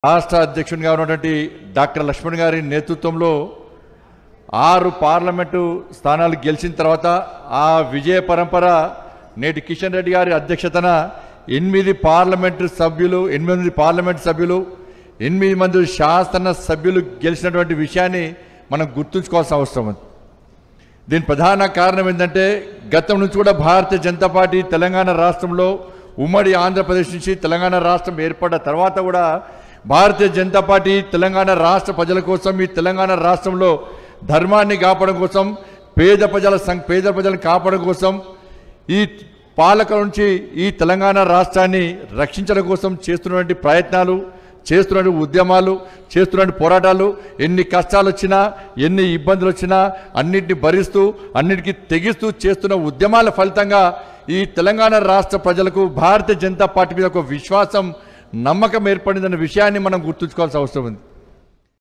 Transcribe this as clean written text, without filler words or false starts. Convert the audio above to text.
రాష్ట్ర అధ్యక్షునిగా ఉన్నటువంటి డాక్టర్ లక్ష్మణ్ గారి నేతృత్వంలో 6 పార్లమెంటు స్థానాలు గెలిచిన తర్వాత ఆ విజయ పరంపర నేటి కిషన్ రెడ్డి గారి అధ్యక్షతన 8 పార్లమెంటు సభ్యులు 8 మంది శాసన సభ్యులు గెలిచినటువంటి విషయాన్ని మనం గుర్తుంచుకోవాల్సిన అవసరం ఉంది. దీని ప్రధాన కారణం ఏంటంటే గతం నుంచి కూడా భారతీయ జనతా పార్టీ తెలంగాణ రాష్ట్రంలో ఉమ్మడి ఆంధ్రప్రదేశ్ నుంచి తెలంగాణ రాష్ట్రం ఏర్పడ్డ తర్వాత కూడా భారతీయ జనతా పార్టీ తెలంగాణ రాష్ట్ర ప్రజల కోసం ఈ తెలంగాణ రాష్ట్రంలో ధర్మాన్ని కాపాడడం కోసం పేద ప్రజలను కాపాడడం కోసం ఈ పాలకుల నుంచి ఈ తెలంగాణ రాష్ట్రాన్ని రక్షించడం కోసం చేస్తున్నటువంటి ప్రయత్నాలు, చేస్తున్న ఉద్యమాలు, చేస్తున్న పోరాటాలు, ఎన్ని కష్టాలు వచ్చినా ఎన్ని ఇబ్బందులు వచ్చినా అన్నిటిని భరిస్తూ అన్నిటికీ తెగిస్తూ చేస్తున్న ఉద్యమాల ఫలితంగా ఈ తెలంగాణ రాష్ట్ర ప్రజలకు భారతీయ జనతా పార్టీ మీద ఒక విశ్వాసం, నమ్మకం ఏర్పడిందన్న విషయాన్ని మనం గుర్తుంచుకోవాల్సిన అవసరం ఉంది.